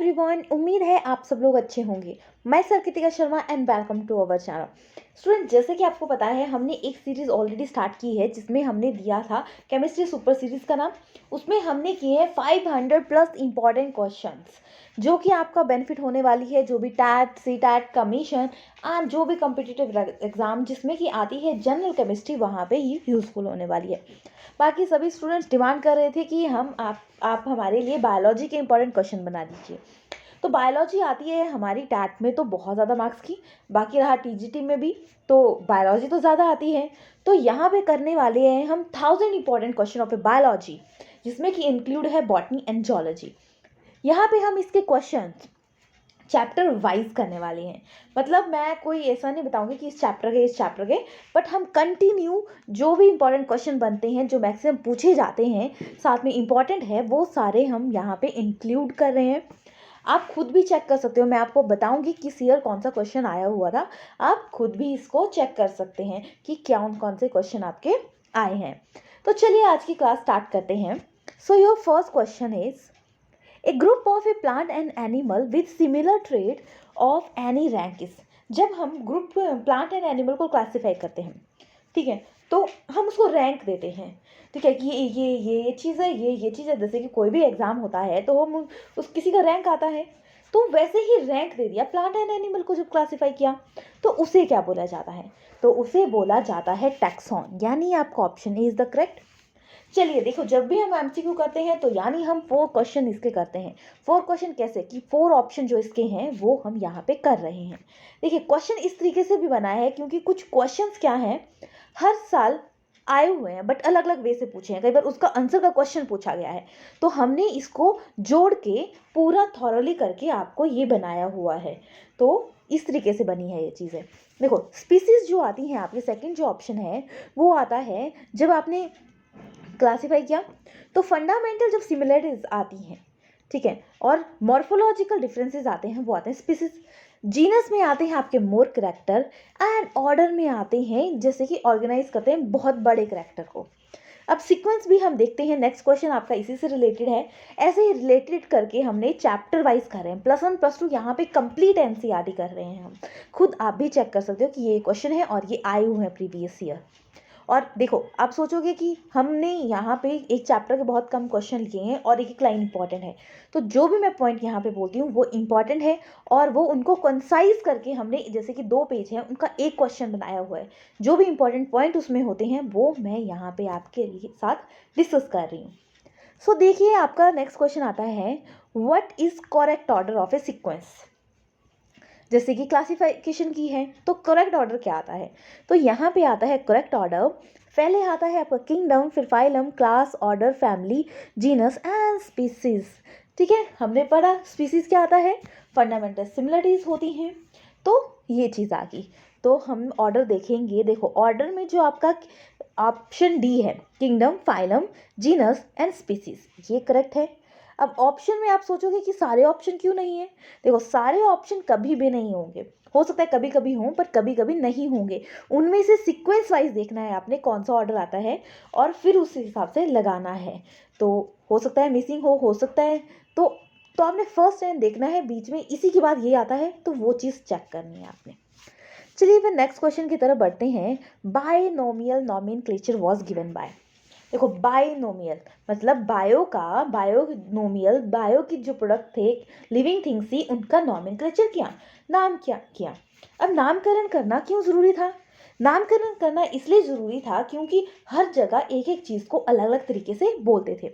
Everyone, उम्मीद है आप सब लोग अच्छे होंगे। मैं sir Kritika Sharma and welcome to our channel. Student, जैसे कि आपको पता है हमने एक सीरीज ऑलरेडी स्टार्ट की है जिसमें हमने दिया था केमिस्ट्री सुपर सीरीज का नाम। उसमें हमने किए हैं 500 प्लस इंपॉर्टेंट क्वेश्चंस जो कि आपका बेनिफिट होने वाली है। जो भी TET CTET commission and जो भी कॉम्पिटिटिव एग्जाम जिसमें कि आती है जनरल केमिस्ट्री, वहाँ पे ये यूजफुल होने वाली है। बाकी सभी स्टूडेंट्स डिमांड कर रहे थे कि आप हमारे लिए बायोलॉजी के इंपॉर्टेंट क्वेश्चन बना दीजिए। तो बायोलॉजी आती है हमारी टैट में तो बहुत ज़्यादा मार्क्स की, बाकी रहा टीजीटी में भी तो बायोलॉजी तो ज़्यादा आती है। तो यहाँ पे करने वाले हैं हम 1000 इंपॉर्टेंट क्वेश्चन ऑफ बायोलॉजी, जिसमें कि इंक्लूड है बॉटनी एंड जूलॉजी। यहाँ पे हम इसके क्वेश्चन चैप्टर वाइज करने वाले हैं। मतलब मैं कोई ऐसा नहीं बताऊंगी कि इस चैप्टर के, बट हम कंटिन्यू जो भी इंपॉर्टेंट क्वेश्चन बनते हैं जो मैक्सिमम पूछे जाते हैं साथ में इंपॉर्टेंट है वो सारे हम यहाँ पे इंक्लूड कर रहे हैं। आप खुद भी चेक कर सकते हो, मैं आपको बताऊंगी किस ईयर कौन सा क्वेश्चन आया हुआ था। आप खुद भी इसको चेक कर सकते हैं कि कौन से क्वेश्चन आपके आए हैं। तो चलिए आज की क्लास स्टार्ट करते हैं। So your first question is A group of a plant and animal with similar trait of any rank is। जब हम ग्रुप प्लांट एंड एनिमल को क्लासीफाई करते हैं, ठीक है, तो हम उसको रैंक देते हैं। ठीक है कि ये चीज़ है, ये चीज़ है। जैसे कि कोई भी एग्जाम होता है तो हम उस किसी का रैंक आता है, तो वैसे ही रैंक दे दिया प्लांट एंड एनिमल को। जब क्लासीफाई किया तो उसे क्या बोला जाता है? तो उसे बोला जाता है टैक्सॉन, यानी आपका option A is the correct. चलिए देखो, जब भी हम एमसीक्यू करते हैं तो यानी हम 4 क्वेश्चन इसके करते हैं। 4 क्वेश्चन कैसे कि 4 ऑप्शन जो इसके हैं वो हम यहाँ पे कर रहे हैं। देखिए क्वेश्चन इस तरीके से भी बना है क्योंकि कुछ क्वेश्चंस क्या हैं, हर साल आए हुए हैं बट अलग अलग वे से पूछे हैं। कई बार उसका आंसर का क्वेश्चन पूछा गया है, तो हमने इसको जोड़ के पूरा थॉरली करके आपको ये बनाया हुआ है। तो इस तरीके से बनी है ये चीज़ें। देखो स्पीसीज जो आती हैं आपके, सेकेंड जो ऑप्शन है वो आता है जब आपने क्लासीफाई किया तो फंडामेंटल जब सिमिलरिटीज आती हैं, ठीक है, और मॉर्फोलॉजिकल डिफरेंसेस आते हैं, वो आते हैं स्पीसीज। जीनस में आते हैं आपके मोर करैक्टर एंड ऑर्डर में आते हैं जैसे कि ऑर्गेनाइज करते हैं बहुत बड़े करैक्टर को। अब सीक्वेंस भी हम देखते हैं, नेक्स्ट क्वेश्चन आपका इसी से रिलेटेड है। ऐसे ही रिलेटेड करके हमने चैप्टर वाइज कर रहे हैं, +1 +2 यहाँ पे कंप्लीट एनसीईआरटी कर रहे हैं हम। खुद आप भी चेक कर सकते हो कि ये क्वेश्चन है और ये आए हुए हैं प्रीवियस ईयर। और देखो आप सोचोगे कि हमने यहाँ पे एक चैप्टर के बहुत कम क्वेश्चन लिए हैं और एक लाइन इंपॉर्टेंट है, तो जो भी मैं पॉइंट यहाँ पे बोलती हूँ वो इंपॉर्टेंट है और वो उनको कंसाइज करके हमने, जैसे कि 2 पेज है उनका एक क्वेश्चन बनाया हुआ है। जो भी इंपॉर्टेंट पॉइंट उसमें होते हैं वो मैं यहाँ पे आपके साथ डिस्कस कर रही हूँ। सो देखिए आपका नेक्स्ट क्वेश्चन आता है, what is correct order of A sequence. जैसे कि क्लासिफिकेशन की है तो करेक्ट ऑर्डर क्या आता है? तो यहाँ पे आता है करेक्ट ऑर्डर, पहले आता है आपका किंगडम, फिर phylum, class, order, family, genus and species. ठीक है, हमने पढ़ा स्पीसीज क्या आता है, फंडामेंटल सिमिलरिटीज होती हैं, तो ये चीज़ आ गई। तो हम ऑर्डर देखेंगे। देखो ऑर्डर में जो आपका ऑप्शन डी है, kingdom, phylum, genus and species, ये करेक्ट है। अब ऑप्शन में आप सोचोगे कि सारे ऑप्शन क्यों नहीं है? देखो सारे ऑप्शन कभी भी नहीं होंगे, हो सकता है कभी कभी हों पर कभी कभी नहीं होंगे। उनमें से सीक्वेंस वाइज देखना है आपने कौन सा ऑर्डर आता है और फिर उस हिसाब से लगाना है। तो हो सकता है मिसिंग हो सकता है, तो आपने फर्स्ट टाइम देखना है, बीच में इसी के बाद ये आता है तो वो चीज़ चेक करनी है आपने। चलिए फिर नेक्स्ट क्वेश्चन की तरफ बढ़ते हैं। Binomial nomenclature was given by. देखो बायनोमियल मतलब बायोनोमियल, बायो की जो प्रोडक्ट थे, लिविंग थिंग्स थी, उनका नॉमेनक्लेचर किया, नाम क्या किया। अब नामकरण करना क्यों ज़रूरी था? नामकरण करना इसलिए ज़रूरी था क्योंकि हर जगह एक एक चीज़ को अलग अलग तरीके से बोलते थे,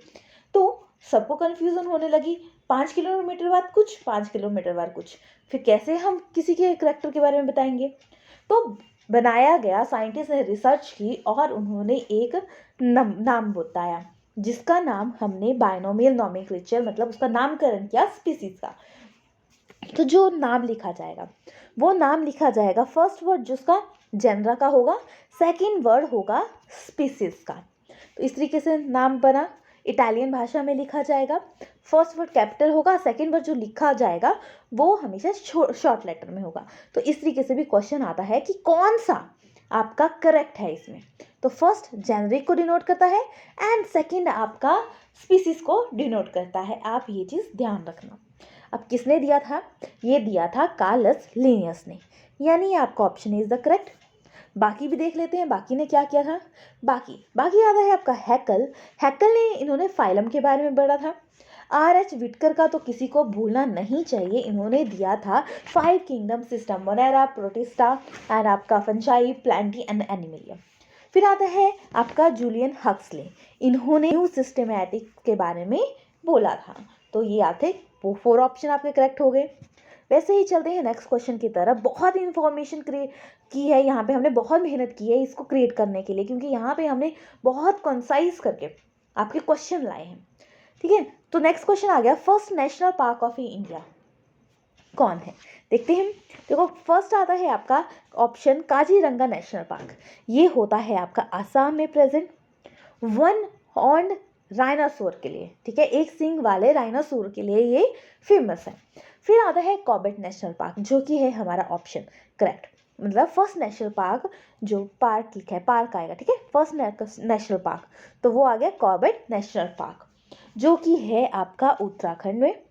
तो सबको कन्फ्यूज़न होने लगी। 5 किलोमीटर बाद कुछ, 5 किलोमीटर बाद कुछ, फिर कैसे हम किसी के करैक्टर के बारे में बताएंगे? तो बनाया गया, साइंटिस्ट ने रिसर्च की और उन्होंने एक नाम बताया जिसका नाम हमने बायनोमियल नॉमेनक्लेचर, मतलब उसका नामकरण किया स्पीसीज का। तो जो नाम लिखा जाएगा वो नाम लिखा जाएगा, फर्स्ट वर्ड जिसका जेनरा का होगा, सेकंड वर्ड होगा स्पीसीज का। तो इस तरीके से नाम बना, इटालियन भाषा में लिखा जाएगा। फर्स्ट वर्ड कैपिटल होगा, सेकंड वर्ड जो लिखा जाएगा वो हमेशा शॉर्ट लेटर में होगा। तो इस तरीके से भी क्वेश्चन आता है कि कौन सा आपका करेक्ट है इसमें। तो फर्स्ट जेनरिक को डिनोट करता है एंड सेकंड आपका स्पीसीज को डिनोट करता है, आप ये चीज़ ध्यान रखना। अब किसने दिया था? ये दिया था कार्लस लिनियस ने, यानी आपका ऑप्शन इज द करेक्ट। बाकी भी देख लेते हैं, बाकी ने क्या किया था। बाकी आता है आपका हैकल। हैकल ने इन्होंने फाइलम के बारे में पढ़ा था। R.H. विटकर का तो किसी को भूलना नहीं चाहिए, इन्होंने दिया था 5 kingdom system, Monera, protista and आपका फंजाई, प्लांटी एंड एनिमलिया। फिर आता है आपका जूलियन हक्सले, इन्होंने न्यू सिस्टमैटिक के बारे में बोला था। तो ये आते 4 ऑप्शन आपके करेक्ट हो गए। वैसे ही चलते हैं नेक्स्ट क्वेश्चन की तरफ। बहुत इंफॉर्मेशन क्रिएट की है यहाँ पे, हमने बहुत मेहनत की है इसको क्रिएट करने के लिए, क्योंकि यहाँ पे हमने बहुत कंसाइज करके आपके क्वेश्चन लाए हैं, ठीक है। तो नेक्स्ट क्वेश्चन आ गया, first national park of India कौन है? देखते हैं। देखो फर्स्ट आता है आपका ऑप्शन काजीरंगा नेशनल पार्क। ये होता है आपका आसाम में प्रेजेंट, वन हॉर्न राइनासोर के लिए, ठीक है, एक सींग वाले राइनासोर के लिए ये फेमस है। फिर आता है कॉर्बेट नेशनल पार्क, जो कि है हमारा ऑप्शन करेक्ट, मतलब फर्स्ट नेशनल पार्क जो पार्क लिखा है पार्क आएगा, ठीक है, फर्स्ट नेशनल पार्क, तो वो आ गया कॉर्बेट नेशनल पार्क, जो कि है आपका उत्तराखंड में,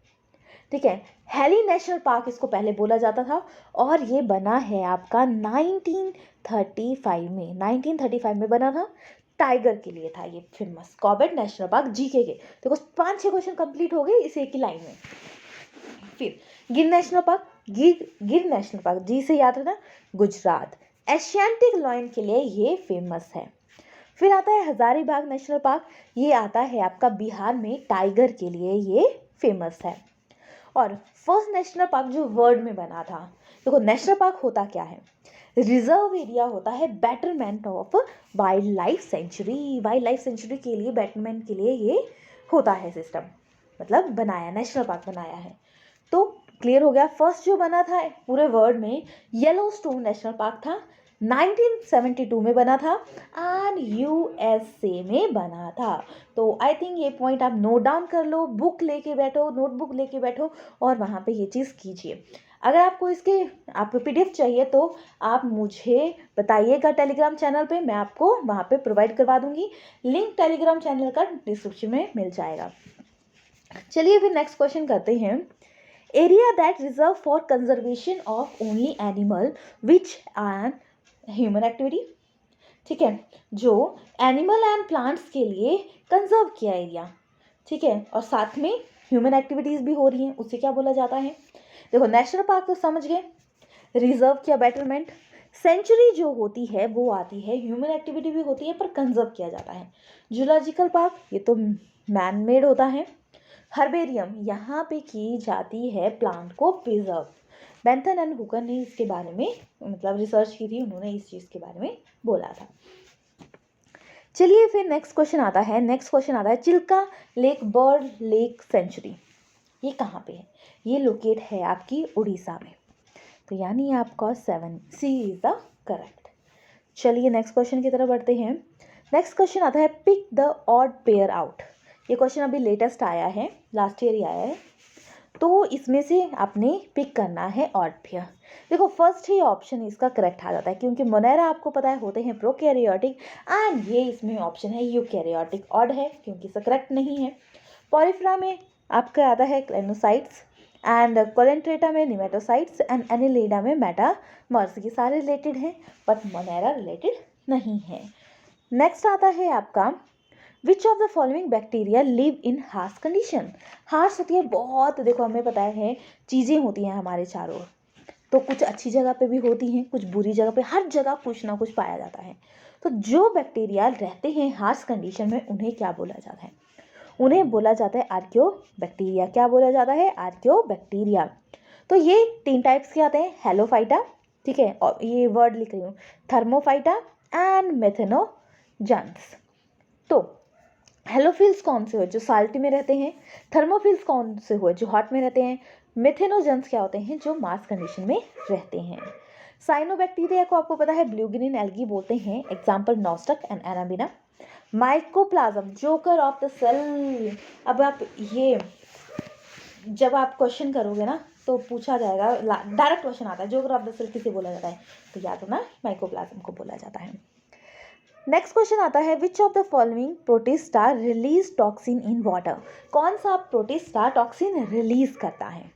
ठीक है। हेली नेशनल पार्क इसको पहले बोला जाता था, और ये बना है आपका 1935 में, 1935 में बना था, टाइगर के लिए था ये famous Corbett national park. GK के देखो 5-6 क्वेश्चन कंप्लीट हो गए इस एक ही लाइन में। फिर गिर नेशनल पार्क, गिर नेशनल पार्क, जी से याद रखना, गुजरात, एशियाटिक लॉयन के लिए ये फेमस है। फिर आता है हजारीबाग नेशनल पार्क, ये आता है आपका बिहार में, टाइगर के लिए ये फेमस है। और फर्स्ट नेशनल पार्क जो वर्ल्ड में बना था, देखो नेशनल पार्क होता क्या है, रिजर्व एरिया होता है betterment of wild life sanctuary, wild life sanctuary के लिए बेटरमेंट के लिए ये होता है सिस्टम, मतलब बनाया, नेशनल पार्क बनाया है। तो क्लियर हो गया। फर्स्ट जो बना था पूरे वर्ल्ड में येलोस्टोन नेशनल पार्क था, 1972 में बना था एंड USA में बना था। तो आई थिंक ये पॉइंट आप नोट डाउन कर लो, बुक लेके बैठो, नोटबुक लेके बैठो और वहाँ पे ये चीज़ कीजिए। अगर आपको इसके आपको PDF चाहिए तो आप मुझे बताइएगा टेलीग्राम चैनल पे, मैं आपको वहाँ पे प्रोवाइड करवा दूंगी, लिंक टेलीग्राम चैनल का डिस्क्रिप्शन में मिल जाएगा। चलिए फिर नेक्स्ट क्वेश्चन करते हैं। Area that reserve for conservation of only animal which and human activity, ठीक है, जो एनिमल एंड प्लांट्स के लिए कंजर्व किया एरिया, ठीक है, और साथ में ह्यूमन एक्टिविटीज़ भी हो रही हैं, उसे क्या बोला जाता है? देखो नेशनल पार्क तो समझ गए, रिजर्व किया बेटरमेंट, सेंचुरी जो होती है वो आती है, ह्यूमन एक्टिविटी भी होती है पर कंजर्व किया जाता है। जूलॉजिकल पार्क ये तो मैन मेड होता है। हर्बेरियम यहाँ पे की जाती है प्लांट को प्रिजर्व। बेंथन एंड हुकर ने इसके बारे में मतलब रिसर्च की थी, उन्होंने इस चीज़ के बारे में बोला था। चलिए फिर नेक्स्ट क्वेश्चन आता है Chilka lake bird lake sanctuary, ये कहाँ पे है? ये लोकेट है आपकी उड़ीसा में, तो यानी आपका 7C इज द करेक्ट। चलिए नेक्स्ट क्वेश्चन की तरफ बढ़ते हैं। नेक्स्ट क्वेश्चन आता है pick the odd pair out. ये क्वेश्चन अभी लेटेस्ट आया है, लास्ट ईयर ही आया है, तो इसमें से आपने पिक करना है ऑड पेयर। देखो फर्स्ट ही ऑप्शन इसका करेक्ट आ जाता है, क्योंकि मोनेरा आपको पता है होते हैं प्रोकैरियोटिक एंड ये इसमें ऑप्शन है यूकैरियोटिक, ऑड है क्योंकि इसका करेक्ट नहीं है। पॉलीफ्रा में आपका आता है क्लेनोसाइट्स एंड कोलेंट्रेटा में निमेटोसाइट्स एंड एनिलिडा में मेटामर्स, ये सारे रिलेटेड हैं बट मोनेरा रिलेटेड नहीं है। नेक्स्ट आता है आपका विच of the following bacteria live in harsh condition. Harsh होती है बहुत, देखो हमें पता है चीज़ें होती हैं हमारे चारों ओर, तो कुछ अच्छी जगह पे भी होती हैं, कुछ बुरी जगह पे, हर जगह कुछ ना कुछ पाया जाता है। तो जो बैक्टीरिया रहते हैं हार्श कंडीशन में उन्हें क्या बोला जाता है? उन्हें बोला जाता है आर्कियो बैक्टीरिया। क्या बोला जाता है? Archaeo bacteria. तो ये 3 टाइप्स के आते हैं, हेलोफाइटा, ठीक है, और ये वर्ड लिख रही हूँ, थर्मोफाइटा एंड मेथेनोजन्स। तो हेलोफिल्स कौन से हुए? जो साल्टी में रहते हैं। थर्मोफिल्स कौन से हुए? जो हॉट में रहते हैं। मेथेनोजन्स क्या होते हैं? जो मार्स कंडीशन में रहते हैं। साइनोबैक्टीरिया को आपको पता है ब्लू ग्रीन एल्गी बोलते हैं, example nostoc and anabaena. Mycoplasma joker of the cell. अब आप ये जब आप क्वेश्चन करोगे ना तो पूछा जाएगा, डायरेक्ट क्वेश्चन आता है जोकर ऑफ द सेल किसे बोला जाता है, तो याद रखना माइकोप्लाज्म को बोला जाता है। नेक्स्ट क्वेश्चन आता है which of the following protista release toxin in water. कौन सा प्रोटिस्टा टॉक्सिन रिलीज करता है?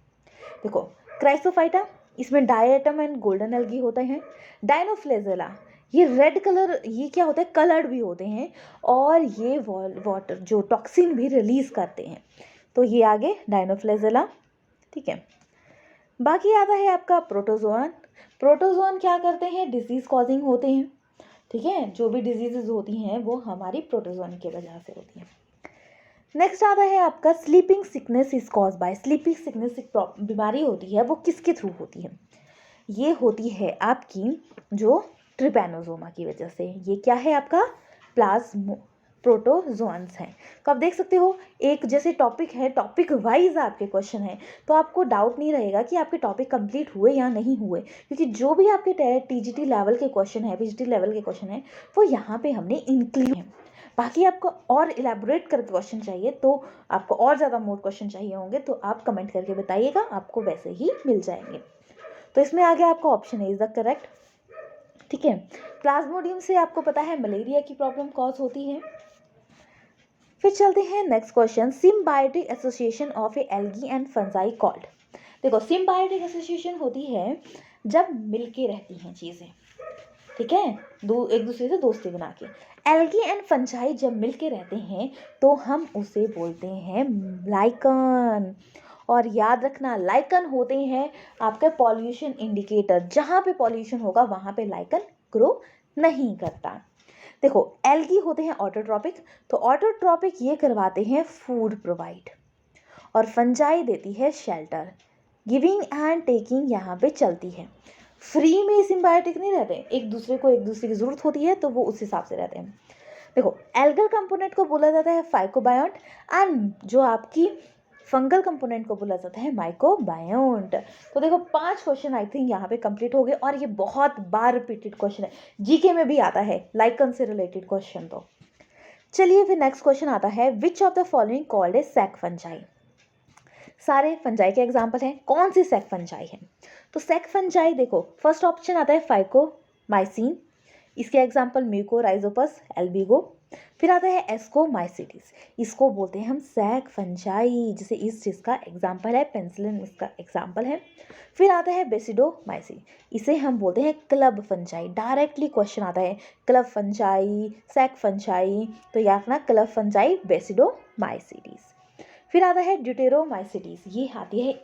देखो क्राइसोफाइटा, इसमें डायटम एंड गोल्डन एल्गी होते हैं। डाइनोफ्लेजेला, ये रेड कलर, ये क्या होता है, कलर्ड भी होते हैं और ये वाटर जो टॉक्सिन भी रिलीज करते हैं। तो ये आगे डाइनोफ्लेजेला, ठीक है। बाकी आता है आपका प्रोटोजोआन। प्रोटोजोआन क्या करते हैं, डिजीज कॉजिंग होते हैं, ठीक है। जो भी डिजीजेज होती हैं वो हमारी प्रोटोजोआन की वजह से होती हैं। नेक्स्ट आता है आपका sleeping sickness is cause by. Sleeping sickness एक बीमारी होती है, वो किसके थ्रू होती है, ये होती है आपकी जो ट्रिपैनोसोमा की वजह से। ये क्या है आपका प्लाज्मो प्रोटोजोन्स हैं। तो आप देख सकते हो एक जैसे टॉपिक है, टॉपिक वाइज आपके क्वेश्चन है, तो आपको डाउट नहीं रहेगा कि आपके टॉपिक कंप्लीट हुए या नहीं हुए, क्योंकि जो भी आपके टीजीटी लेवल के क्वेश्चन है, पीजीटी लेवल के क्वेश्चन है, वो यहाँ पे हमने इंक्लूड है। बाकी आपको और इलेबोरेट करके क्वेश्चन चाहिए, तो आपको और ज़्यादा मोर क्वेश्चन चाहिए होंगे, तो आप कमेंट करके बताइएगा, आपको वैसे ही मिल जाएंगे। तो इसमें आगे आपका ऑप्शन इज द करेक्ट, ठीक है। प्लाज्मोडियम से आपको पता है मलेरिया की प्रॉब्लम कॉज होती है। फिर चलते हैं next question, symbiotic association of A algae and fungi called. देखो सिम्बायोटिक एसोसिएशन होती है जब मिलके रहती हैं चीज़ें, ठीक है, एक दूसरे से दोस्ती बना के। एल्गी एंड फंजाई जब मिलके रहते हैं तो हम उसे बोलते हैं लाइकन। और याद रखना लाइकन होते हैं आपके पॉल्यूशन इंडिकेटर, जहाँ पे पॉल्यूशन होगा वहाँ पे लाइकन ग्रो नहीं करता। देखो एल्गी होते हैं ऑटोट्रॉपिक, तो ऑटोट्रॉपिक ये करवाते हैं फूड प्रोवाइड, और फंजाई देती है शेल्टर। गिविंग एंड टेकिंग यहाँ पे चलती है, फ्री में सिम्बायोटिक नहीं रहते, एक दूसरे की ज़रूरत होती है तो वो उस हिसाब से रहते हैं। देखो एल्गल कंपोनेंट को बोला जाता है फाइकोबायोंट, एंड जो आपकी फंगल कंपोनेंट को बोला जाता है माइकोबायोंट। तो देखो 5 क्वेश्चन आई थिंक यहाँ पे कंप्लीट हो गए, और ये बहुत बार रिपीटेड क्वेश्चन है, जीके में भी आता है लाइकन से रिलेटेड क्वेश्चन। तो चलिए फिर नेक्स्ट क्वेश्चन आता है, which of the following called a sac fungi. सारे फंजाई के एग्जाम्पल हैं, कौन सी सैक फंजाई है, तो सैक फंजाई देखो फर्स्ट ऑप्शन आता है फाइकोमाइसिन, इसके एग्जाम्पल म्यूकोराइजोपस, एल्बिगो। फिर आता है एस्कोमाइसिटिस, इसको बोलते हैं हम सैक फंजाई, जैसे इस चीज़ का एग्जाम्पल है पेंसिलिन, इसका एग्जाम्पल है। फिर आता है बेसिडोमाइसिन, इसे हम बोलते हैं क्लब फंजाई। डायरेक्टली क्वेश्चन आता है क्लब फंजाई, सैक फंजाई, तो याद रखना क्लब फंजाई बेसिडोमाइसिटिस। फिर आता है ड्यूटेरोमाइसिटिस, ये आती है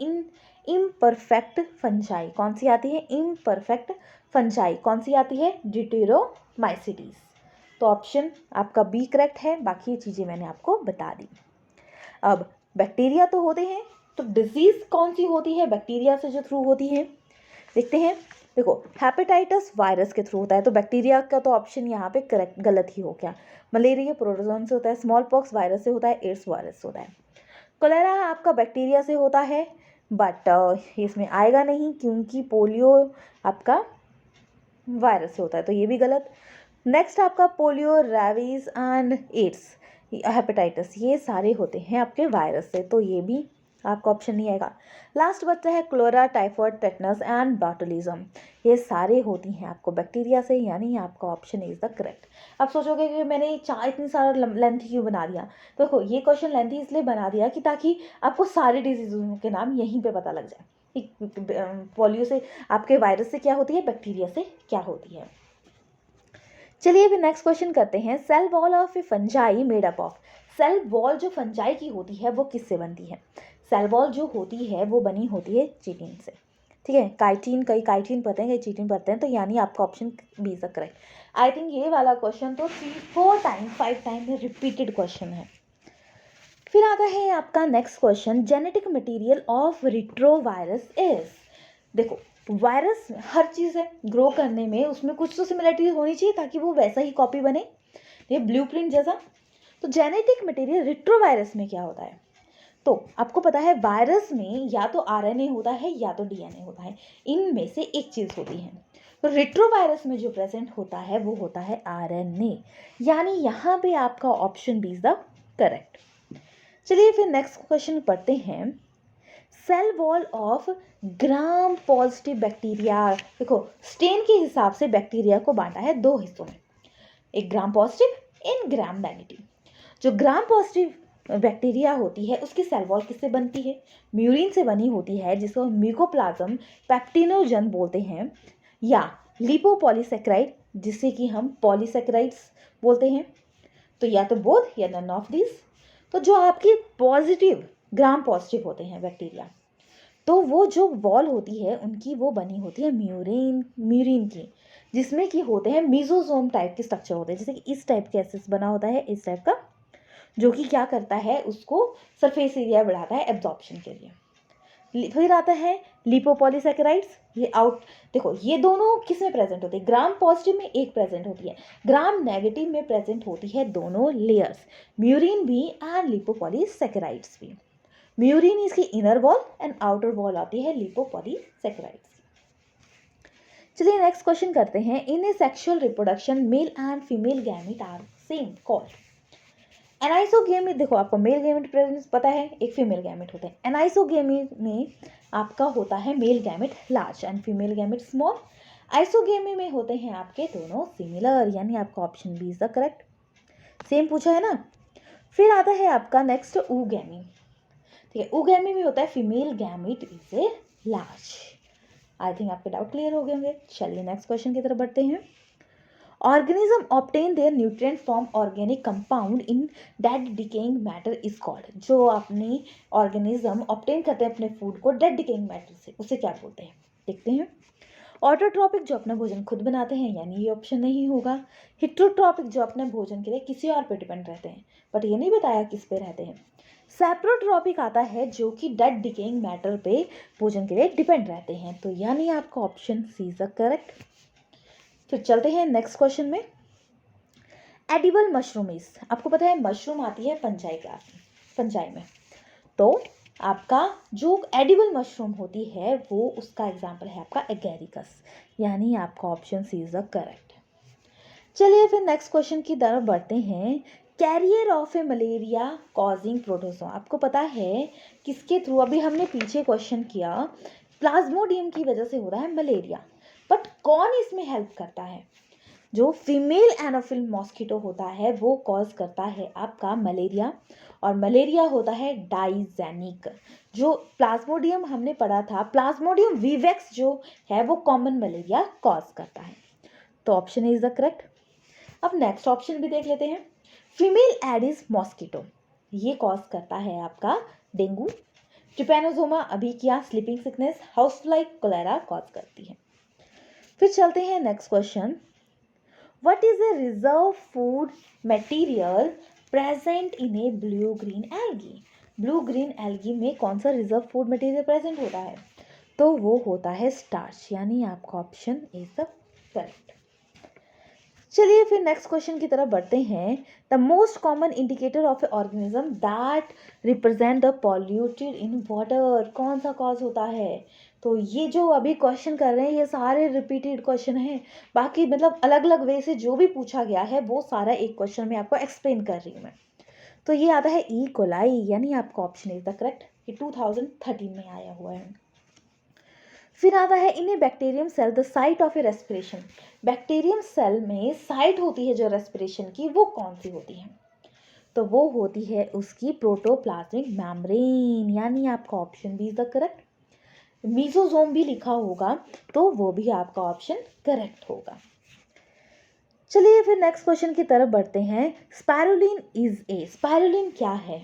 इम्परफेक्ट फंजाई। कौन सी आती है, इम्परफेक्ट फंजाई, कौन सी आती है, ड्यूटेरोमाइसिटिस। तो ऑप्शन आपका बी करेक्ट है, बाकी चीज़ें मैंने आपको बता दी। अब बैक्टीरिया तो होते हैं, तो डिजीज कौन सी होती है बैक्टीरिया से जो थ्रू होती है, देखते हैं। देखो हेपेटाइटिस वायरस के थ्रू होता है, तो बैक्टीरिया का तो ऑप्शन यहाँ पे करेक्ट गलत ही हो गया। मलेरिया प्रोटोजोन से होता है, स्मॉल पॉक्स वायरस से होता है, एड्स वायरस से होता है। कोलेरा आपका बैक्टीरिया से होता है, बट इसमें आएगा नहीं क्योंकि पोलियो आपका वायरस से होता है, तो ये भी गलत। नेक्स्ट आपका polio, rabies and AIDS, hepatitis, ये सारे होते हैं आपके वायरस से, तो ये भी आपका ऑप्शन नहीं आएगा। लास्ट बचता है क्लोरा, टाइफॉइड, टेटनस एंड बाटुलिज्म, ये सारे होती हैं आपको बैक्टीरिया से, यानी आपका ऑप्शन इज द करेक्ट। आप सोचोगे कि मैंने इतनी सारा लेंथी क्यों बना दिया, तो देखो ये क्वेश्चन लेंथी इसलिए बना दिया कि ताकि आपको सारे डिजीजों के नाम यहीं पे पता लग जाए, पोलियो से आपके वायरस से क्या होती है, बैक्टीरिया से क्या होती है। चलिए अभी नेक्स्ट क्वेश्चन करते हैं, cell wall of a fungi made up of. Cell wall जो फंजाई की होती है वो किससे बनती है, सेल वॉल जो होती है वो बनी होती है चिटिन से, ठीक है। काइटिन, कई काइटिन पढ़ते हैं, कई चिटिन पढ़ते हैं, तो यानी आपका option B is correct. I think ये वाला क्वेश्चन तो 3-4 टाइम 5 टाइम में रिपीटेड क्वेश्चन है। फिर आता है आपका next question, genetic material of retrovirus is. देखो वायरस हर चीज़ है, ग्रो करने में उसमें कुछ तो सिमिलरिटीज होनी चाहिए ताकि वो वैसा ही कॉपी बने, ये ब्लूप्रिंट जैसा। तो जेनेटिक मटेरियल रिट्रोवायरस में क्या होता है, तो आपको पता है वायरस में या तो आरएनए होता है या तो डीएनए होता है, इनमें से एक चीज़ होती है। तो रिट्रोवायरस में जो प्रेजेंट होता है वो होता है आरएनए, यानी यहाँ पे आपका option B is the correct. चलिए फिर नेक्स्ट क्वेश्चन पढ़ते हैं, cell wall of gram positive bacteria. देखो स्टेन के हिसाब से बैक्टीरिया को बांटा है 2 हिस्सों में, एक ग्राम पॉजिटिव, इन ग्राम नेगेटिव। जो ग्राम पॉजिटिव बैक्टीरिया होती है उसकी सेल वॉल किससे बनती है? म्यूरिन से बनी होती है, जिसको म्यूकोप्लाज्म पेप्टिनोजन बोलते हैं, या लिपोपॉलीसेकेराइड जिसे कि हम पॉलीसेकेराइड्स बोलते हैं। तो या तो बोथ या नन ऑफ दिस। तो जो आपके पॉजिटिव ग्राम पॉजिटिव होते हैं बैक्टीरिया, तो वो जो वॉल होती है उनकी वो बनी होती है म्यूरिन की, जिसमें कि होते हैं मीजोजोम टाइप के स्ट्रक्चर होते हैं, जैसे कि इस टाइप के एसिस बना होता है इस टाइप का, जो कि क्या करता है उसको सरफेस एरिया बढ़ाता है एब्जॉर्प्शन के लिए। फिर आता है लिपोपॉलीसेकेराइड्स। ये आउट देखो, ये दोनों किस में प्रेजेंट होते हैं? ग्राम पॉजिटिव में एक प्रेजेंट होती है, ग्राम नेगेटिव में प्रेजेंट होती है दोनों लेयर्स, म्यूरिन भी एंड लिपोपॉलीसेकेराइड्स भी। म्यूरिन इसकी inner wall and outer wall आती है लिपोपॉलीसेकेराइड्स। चलिए नेक्स्ट क्वेश्चन करते हैं। In a sexual reproduction male and female gamete are same called. Anisogamy, देखो आपको मेल गैमेट प्रेजेंस पता है, एक फीमेल गैमेट होता है। एनाइसोगेमी में आपका होता है male gamete large and female gamete small. Isogamy में होते हैं आपके दोनों सिमिलर, यानी आपका option B is the correct. Same पूछा है ना। फिर आता है आपका नेक्स्ट ऊगैमी। ठीक है, ऊगैमी में होता है female gamete is a large. I think आपके डाउट क्लियर हो गए होंगे। चलिए नेक्स्ट क्वेश्चन की तरफ बढ़ते हैं। Organism obtain their nutrient from organic compound in dead decaying matter is called. जो अपनी ऑर्गेनिज्म ऑब्टेन करते हैं अपने फूड को डेड डिकेइंग मैटर से, उसे क्या बोलते हैं? देखते हैं। ऑटोट्रॉपिक, जो अपना भोजन खुद बनाते हैं, यानी ये ऑप्शन नहीं होगा। हिट्रोट्रॉपिक, जो अपने भोजन के लिए किसी और पे डिपेंड रहते हैं, बट ये नहीं बताया किस पे रहते हैं। सैप्रोट्रॉपिक आता है जो कि डेड डिकेइंग मैटर पे भोजन के लिए डिपेंड रहते हैं, तो यानी आपका ऑप्शन सी इज करेक्ट। फिर चलते हैं नेक्स्ट क्वेश्चन में। एडिबल मशरूम्स, आपको पता है मशरूम आती है फंजाई क्लास में, फंजाई में। तो आपका जो एडिबल मशरूम होती है वो उसका एग्जाम्पल है आपका एगेरिकस, यानी आपका option C is the correct. चलिए फिर नेक्स्ट क्वेश्चन की तरफ बढ़ते हैं। Carrier of a malaria causing protozoa, आपको पता है किसके थ्रू, अभी हमने पीछे क्वेश्चन किया, प्लाज्मोडियम की वजह से हो रहा है मलेरिया, बट कौन इसमें हेल्प करता है? जो फीमेल एनोफिल मॉस्किटो होता है वो कॉज करता है आपका मलेरिया, और मलेरिया होता है डाइजेनिक। जो प्लाज्मोडियम हमने पढ़ा था, प्लाज्मोडियम विवेक्स जो है वो कॉमन मलेरिया कॉज करता है, तो ऑप्शन इज द करेक्ट। अब नेक्स्ट ऑप्शन भी देख लेते हैं। फीमेल एडिस मॉस्किटो, ये कॉज करता है आपका डेंगू। ट्रिपैनोसोमा अभी किया, sleeping sickness, house fly, cholera cause करती है। फिर चलते हैं next question. What is a reserve food material present in a blue green algae? Blue green algae में कौन सा रिजर्व फूड मटेरियल प्रेजेंट होता है? तो वो होता है स्टार्च, यानी आपका ऑप्शन इज द करेक्ट। चलिए फिर नेक्स्ट क्वेश्चन की तरफ बढ़ते हैं। The most common indicator of A organism that represent the polluted in water, कौन सा कॉज होता है? तो ये जो अभी क्वेश्चन कर रहे हैं ये सारे रिपीटेड क्वेश्चन हैं, बाकी मतलब अलग अलग वे से जो भी पूछा गया है वो सारा एक क्वेश्चन में आपको एक्सप्लेन कर रही हूँ मैं। तो ये आता है ई कोलाई, यानी आपका ऑप्शन इज द करेक्ट। ये 2013 में आया हुआ है। फिर आता है in a bacterium cell the site of a respiration. Bacterium cell में साइट होती है जो रेस्पिरेशन की, वो कौन सी होती है? तो वो होती है उसकी प्रोटोप्लाज्मिक मेम्ब्रेन, यानी आपका option B is the correct. Mesosome भी लिखा होगा तो वो भी आपका ऑप्शन करेक्ट होगा। चलिए फिर नेक्स्ट क्वेश्चन की तरफ बढ़ते हैं। स्पाइरुलिन इज ए, स्पाइरुलिन क्या है?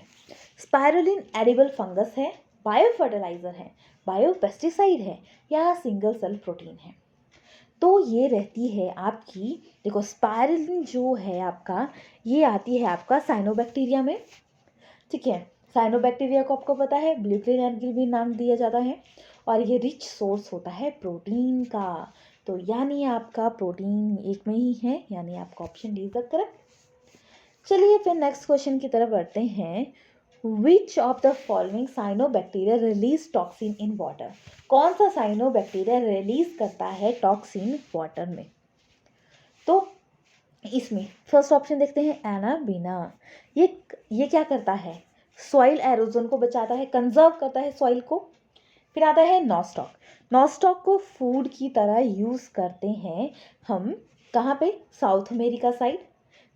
स्पाइरुलिन एडिबल फंगस है, बायो फर्टिलाइजर है, बायो पेस्टिसाइड है, या सिंगल सेल प्रोटीन है? तो ये रहती है आपकी, देखो स्पाइरुलिन जो है आपका, ये आती है आपका साइनोबैक्टीरिया में। ठीक है, साइनोबैक्टीरिया को आपको पता है ब्लू ग्रीन एल्गी भी नाम दिया जाता है, और ये रिच सोर्स होता है प्रोटीन का, तो यानी आपका प्रोटीन एक में ही है, यानी आपका option D is the correct. चलिए फिर नेक्स्ट क्वेश्चन की तरफ बढ़ते हैं। विच of the following cyanobacteria release toxin in water, कौन सा साइनोबैक्टीरिया रिलीज करता है टॉक्सिन वाटर में? तो इसमें फर्स्ट ऑप्शन देखते हैं एनाबीना। ये क्या करता है? सॉइल एरोजन को बचाता है, कंजर्व करता है सॉइल को। फिर आता है नॉस्टॉक। नॉस्टॉक को फूड की तरह यूज़ करते हैं हम, कहाँ पे? South America side.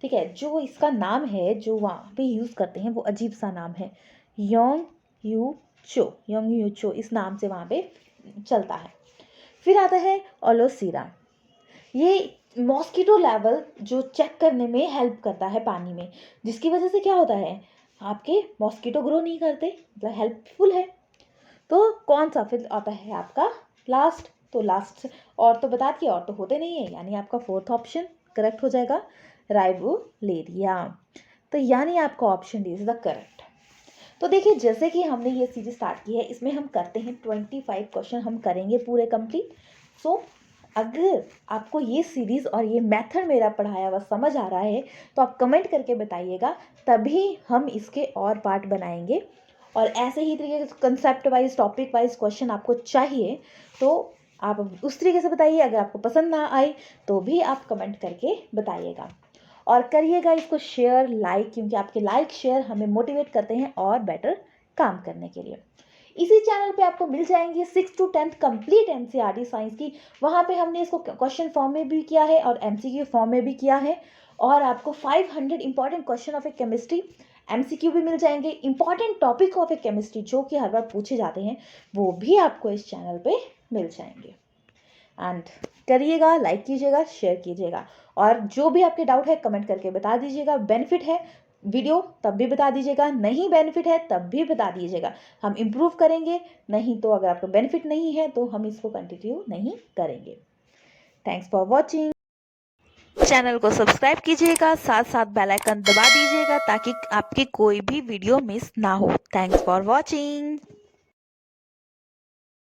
ठीक है, जो इसका नाम है जो वहाँ पे यूज़ करते हैं वो अजीब सा नाम है, योंग यू चो इस नाम से वहाँ पे चलता है। फिर आता है ओलोसीरा, ये मॉस्किटो लेवल जो चेक करने में हेल्प करता है पानी में, जिसकी वजह से क्या होता है, आपके मॉस्किटो ग्रो नहीं करते, मतलब हेल्पफुल है। तो कौन सा फिर आता है आपका लास्ट, तो लास्ट और तो बता दिया, और तो होते नहीं है, यानी आपका फोर्थ ऑप्शन करेक्ट हो जाएगा, राइबोलेरिया। तो यानी आपका option D is the correct. तो देखिए, जैसे कि हमने ये सीरीज स्टार्ट की है, इसमें हम करते हैं 25 क्वेश्चन हम करेंगे पूरे कंप्लीट। सो अगर आपको ये सीरीज़ और ये मेथड मेरा पढ़ाया हुआ समझ आ रहा है तो आप कमेंट करके बताइएगा, तभी हम इसके और पार्ट बनाएंगे। और ऐसे ही तरीके से concept wise topic wise question आपको चाहिए तो आप उस तरीके से बताइए। अगर आपको पसंद ना आए तो भी आप कमेंट करके बताइएगा, और करिएगा इसको शेयर लाइक, क्योंकि आपके लाइक शेयर हमें मोटिवेट करते हैं और बेटर काम करने के लिए। इसी चैनल पे आपको मिल जाएंगे 6 to 10 कंप्लीट एनसीईआरटी साइंस की, वहाँ पे हमने इसको क्वेश्चन फॉर्म में भी किया है और एमसीक्यू फॉर्म में भी किया है। और आपको 500 important question of A chemistry MCQ भी मिल जाएंगे, important topic of A chemistry जो कि हर बार पूछे जाते हैं वो भी आपको इस चैनल पे मिल जाएंगे। एंड करिएगा, लाइक कीजिएगा, शेयर कीजिएगा, और जो भी आपके डाउट है कमेंट करके बता दीजिएगा। बेनिफिट है वीडियो तब भी बता दीजिएगा, नहीं बेनिफिट है तब भी बता दीजिएगा, हम इम्प्रूव करेंगे। नहीं तो अगर आपको बेनिफिट नहीं है तो हम इसको कंटिन्यू नहीं करेंगे। Thanks for watching. चैनल को सब्सक्राइब कीजिएगा, साथ साथ बेल आइकन दबा दीजिएगा ताकि आपकी कोई भी वीडियो मिस ना हो। Thanks for watching.